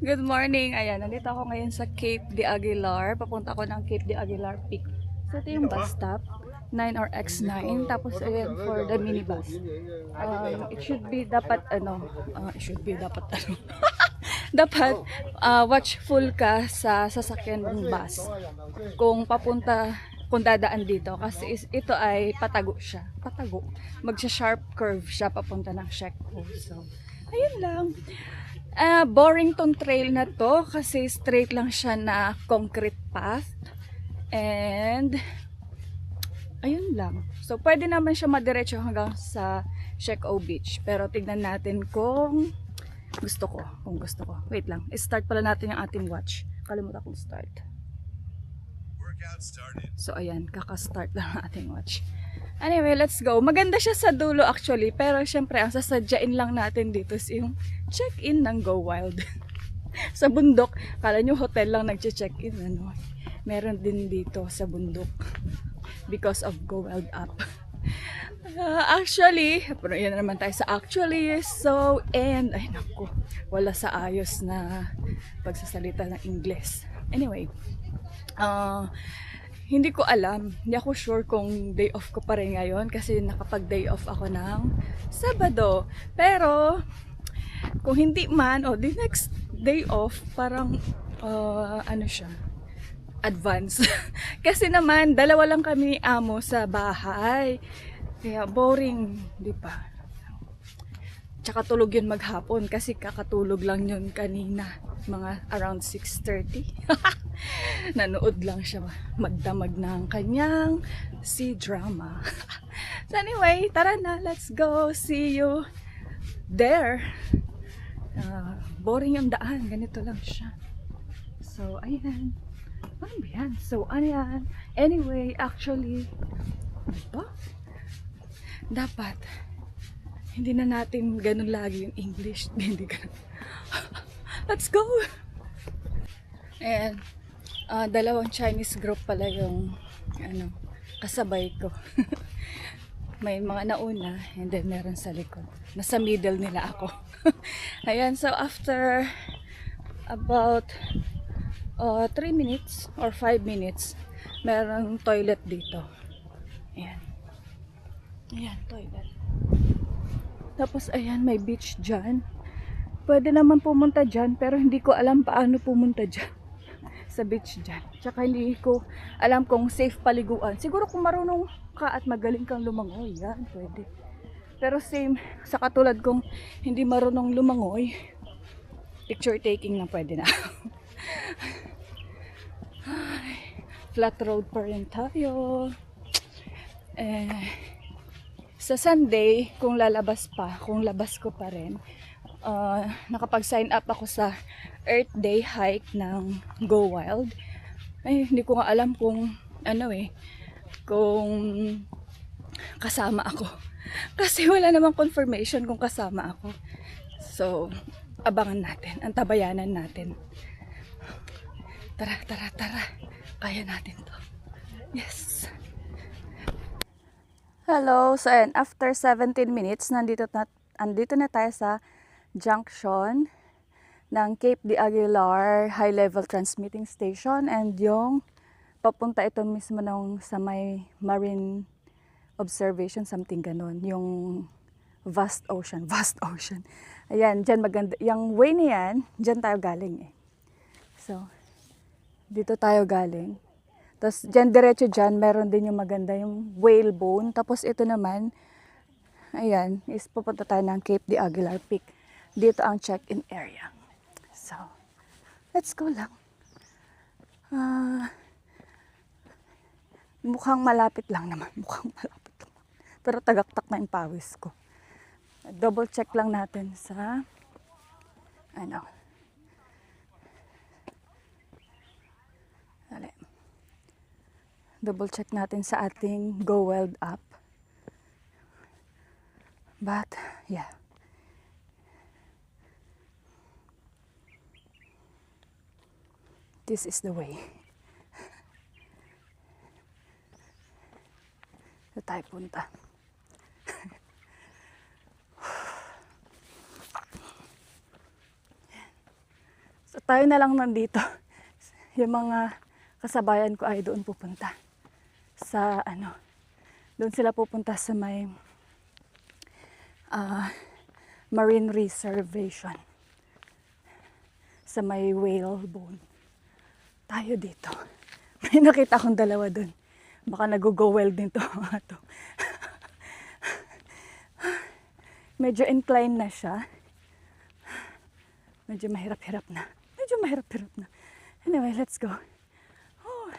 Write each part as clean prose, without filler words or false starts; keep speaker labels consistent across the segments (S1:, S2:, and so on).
S1: Good morning. Ayan, nandito ako ngayon sa Cape de Aguilar. Papunta ako ng Cape de Aguilar Peak. So, ito yung bus stop. 9 or X9. Tapos, ayan, for the minibus. It should be dapat, dapat, watchful ka sa sasakyan ng bus. Kung dadaan dito. Kasi ito ay patago siya. Patago. Magsha-sharp curve siya papunta ng Shekko. So, ayun lang. Boring tong trail na to kasi straight lang siya na concrete path. And ayun lang. So pwede naman siya madiretso hanggang sa Shekko Beach. Pero tignan natin kung gusto ko. Wait lang. I-start pala natin yung ating watch. Kalimutan kong start. So ayan, kaka-start lang ang ating watch. Anyway, let's go. Maganda siya sa dulo actually, pero syempre ang sasadyain lang natin dito is yung check-in ng Go Wild. Sa bundok, kala nyo hotel lang nagche-check-in, ano? Meron din dito sa bundok because of Go Wild app. Actually, pero yan naman tayo sa actually. So, and ay naku, wala sa ayos na pagsasalita ng Ingles. Anyway, hindi ko alam, hindi ako sure kung day off ko pa rin ngayon kasi nakapag-day off ako ng Sabado. Pero, kung hindi man, the next day off, parang, ano siya, advance. Kasi naman, dalawa lang kami ni amo sa bahay. Kaya boring, di ba? Tsaka tulog yun maghapon kasi kakatulog lang yun kanina. Mga around 6:30. Nanood lang siya magdamag ng kanyang C-drama. So anyway, tara na, let's go. See you there. Boring yung daan, ganito lang siya. So ayan. Ano ba yan? So ayan. Anyway, actually, diba? Dapat hindi na natin ganun lagi yung English. Hindi ganun. Let's go! Ayan. Dalawang Chinese group pala yung kasabay ko. May mga nauna and then meron sa likod. Nasa middle nila ako. Ayan, so after about 3 minutes or 5 minutes, meron toilet dito. Ayan. Ayan, toilet. Tapos ayan, may beach dyan. Pwede naman pumunta dyan, pero hindi ko alam paano pumunta dyan. Sa beach dyan. Tsaka hindi ko alam kung safe paliguan. Siguro kung marunong ka at magaling kang lumangoy, yan, pwede. Pero same, sa katulad kong hindi marunong lumangoy, picture taking na pwede na. Flat road pa rin tayo. Sa Sunday, kung labas ko pa rin, nakapag-sign up ako sa Earth Day hike ng Go Wild. Ay, hindi ko nga alam kung kung kasama ako. Kasi wala namang confirmation kung kasama ako. So, abangan natin, antabayanan natin. Tara. Kaya natin to. Yes. Hello, so ayan, after 17 minutes, andito na tayo sa junction ng Cape de Aguilar High Level Transmitting Station and yung papunta ito mismo sa may Marine Observation, something ganon, yung vast ocean. Ayan, dyan maganda, yung way na yan, dyan tayo galing So, dito tayo galing. Tapos dyan, diretso dyan, meron din yung maganda yung whalebone. Tapos ito naman, ayan, is pupunta tayo ng Cape de Aguilar Peak. Dito ang check-in area. So, let's go lang. Mukhang malapit lang naman. Pero tagaktak na yung pawis ko. Double check lang natin sa, double check natin sa ating Go Wild app. But, yeah. This is the way. Ito tayo punta. tayo na lang nandito. Yung mga kasabayan ko ay doon pupunta. Sa ano, doon sila pupunta sa may marine reservation. Sa may whalebone. Tayo dito. May nakita akong dalawa doon. Baka nag-go-well din to mga to. Medyo incline na siya. Medyo mahirap-hirap na. Anyway, let's go. Oh,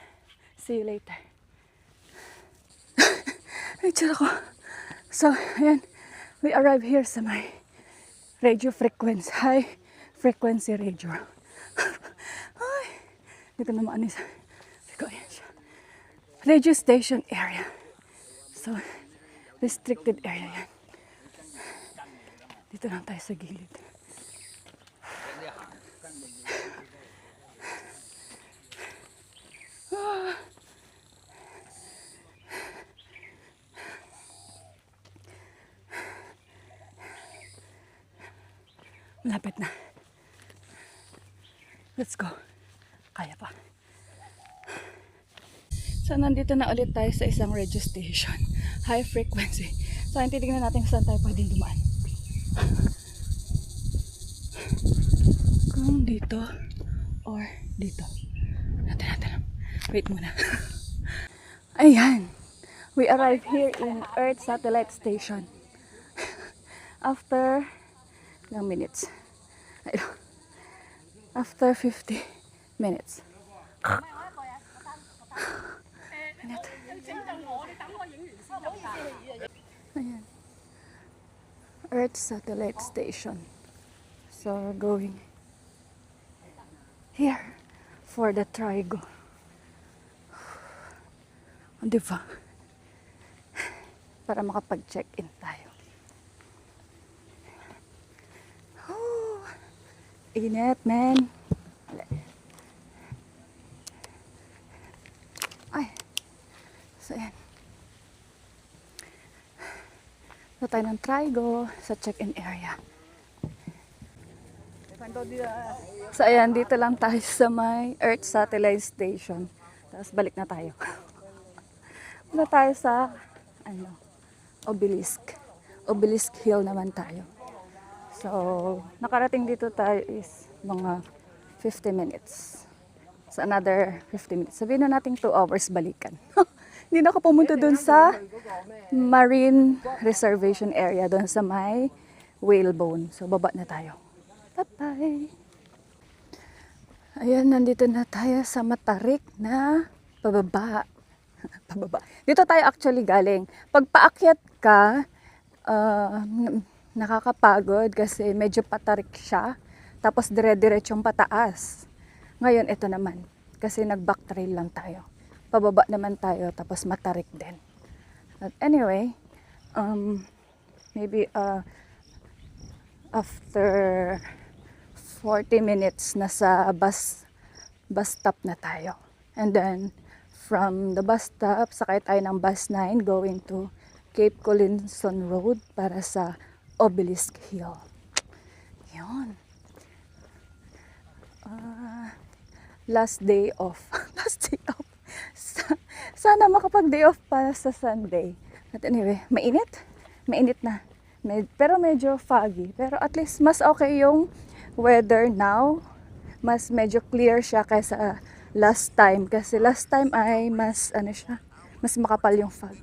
S1: see you later. Picture ako. So, ayan. We arrive here sa may radio frequency. High frequency radio. Ay, hindi ko na maanis. Ayan siya. Radio station area. So, restricted area yan. Dito lang tayo sa gilid. Malapit na. Let's go. Kaya pa. So, nandito na ulit tayo sa isang radio station. High frequency. So, titignan natin saan tayo pwedeng dumaan. Kung dito or dito. Natin. Wait muna. Ayan. We arrived here in Earth Satellite Station. After ng minutes. After 50 minutes. Ayan. Earth Satellite Station. So we're going here for the Trigo. Diba? Para makapag-check-in tayo. Init, man. Ay. So, yan. So, tayo ng Trigo sa check-in area. So, ayan. Dito lang tayo sa may Earth Satellite Station. Tapos, balik na tayo. Punta tayo sa, Obelisk. Obelisk Hill naman tayo. So, nakarating dito tayo is mga 50 minutes. So, another 50 minutes. Sabihin na natin 2 hours balikan. Hindi na ako pumunta dun sa marine reservation area, dun sa may whalebone. So, baba na tayo. Bye-bye! Ayan, nandito na tayo sa matarik na pababa. Dito tayo actually galing. Pag paakyat ka, nakakapagod kasi medyo patarik siya. Tapos dire-diretsong pataas. Ngayon, ito naman. Kasi nag-back trail lang tayo. Pababa naman tayo, tapos matarik din. But anyway, maybe after 40 minutes nasa bus stop na tayo. And then, from the bus stop, sakay tayo ng bus 9 going to Cape Collinson Road para sa Obelisk Hill. Yun. Last day off. Sana makapag-day off para sa Sunday. But anyway, mainit na. Pero medyo foggy. Pero at least mas okay yung weather now. Mas medyo clear siya kaysa last time. Kasi last time ay mas makapal yung fog.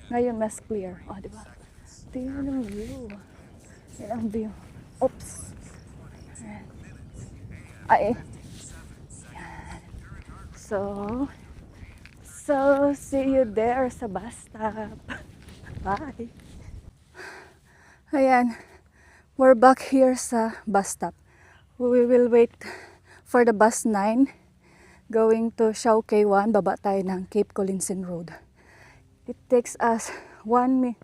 S1: Ngayon mas clear. Oh, diba? Tingnan ang view. Yan ang view. Oops. Ayan. Ay. Yan. So, see you there sa bus stop. Bye. Ayan. We're back here sa bus stop. We will wait for the bus 9 going to Siao K1. Baba tayo ng Cape Collinson Road. It takes us 1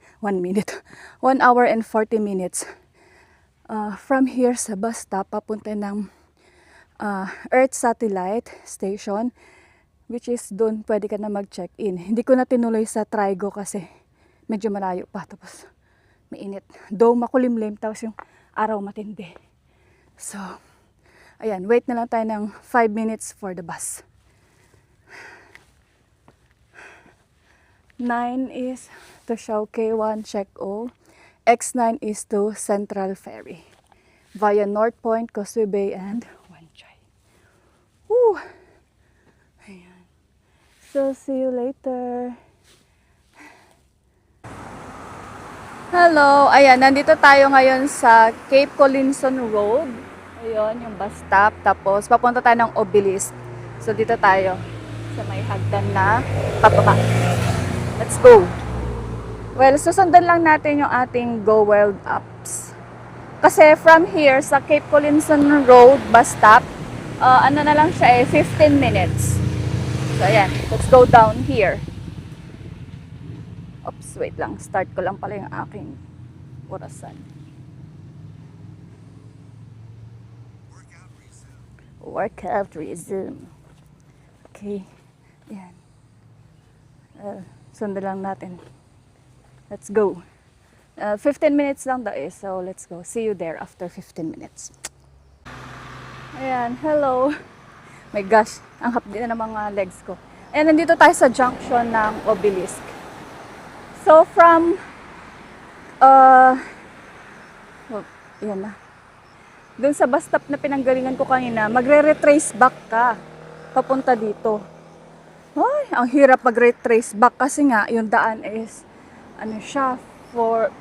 S1: hour and 40 minutes from here sa bus stop papunta ng Earth Satellite Station, which is doon pwede ka na mag-check-in. Hindi ko na tinuloy sa Trigo kasi medyo malayo pa, tapos mainit. Though makulimlim, tapos yung araw matindi. So, Ayan, wait na lang tayo ng 5 minutes for the bus. 9 is to Siao K1 Check O. X9 is to Central Ferry via North Point, Causeway Bay, and Wan Chai. Woo! Ayan. So, see you later. Hello! Ayan, nandito tayo ngayon sa Cape Collinson Road. Ayun, yung bus stop. Tapos, papunta tayo ng Obelisk. So, dito tayo sa may hagdan na pababa. Let's go! Well, susundan lang natin yung ating Go Wild apps. Kasi from here sa Cape Collinson Road bus stop, ano na lang siya 15 minutes. So, ayan. Let's go down here. Oops, wait lang. Start ko lang pala yung aking orasan. Workout resume. Okay. Ayan. Sundan lang natin. Let's go. 15 minutes lang daw so let's go. See you there after 15 minutes. Ayan, hello. My gosh, ang hapdi na ng mga legs ko. Ayan, nandito tayo sa junction ng Obelisk. So from, yan na. Doon sa bus stop na pinanggalingan ko kanina, magre-retrace back ka papunta dito. Ay, ang hirap mag-retrace back kasi nga yung daan is ano siya, for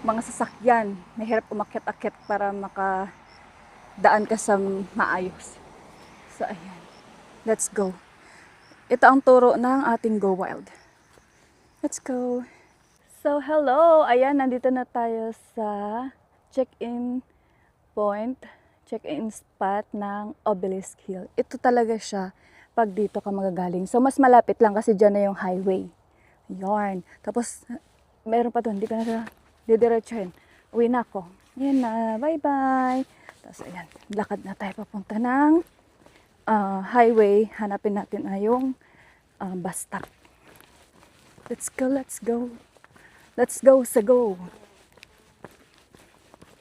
S1: mga sasakyan. Mahirap umakyat-akyat para makadaan ka sa maayos. So, ayan. Let's go. Ito ang turo ng ating Go Wild. Let's go. So, hello. Ayan, nandito na tayo sa check-in point, check-in spot ng Obelisk Hill. Ito talaga siya pag dito ka magagaling. So, mas malapit lang kasi dyan na yung highway. Yarn. Tapos, meron pa doon. Hindi ka na siya didiretsuhin. Uwi na ako. Ayan na. Bye-bye. Tapos, ayan. Lakad na tayo papunta ng highway. Hanapin natin na yung bus stop. Let's go, let's go. Let's go sa go.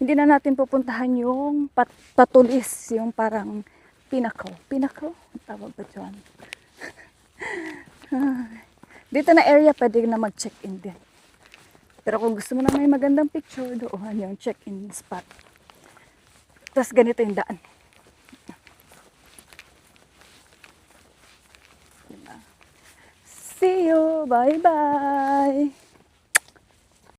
S1: Hindi na natin pupuntahan yung patulis. Yung parang pinakaw. Pinakaw? Ang tawag ba dyan? Dito na area, pwede na mag-check-in din. Pero kung gusto mo na may magandang picture, doon yung check-in spot. Tapos ganito yung daan. See you! Bye-bye!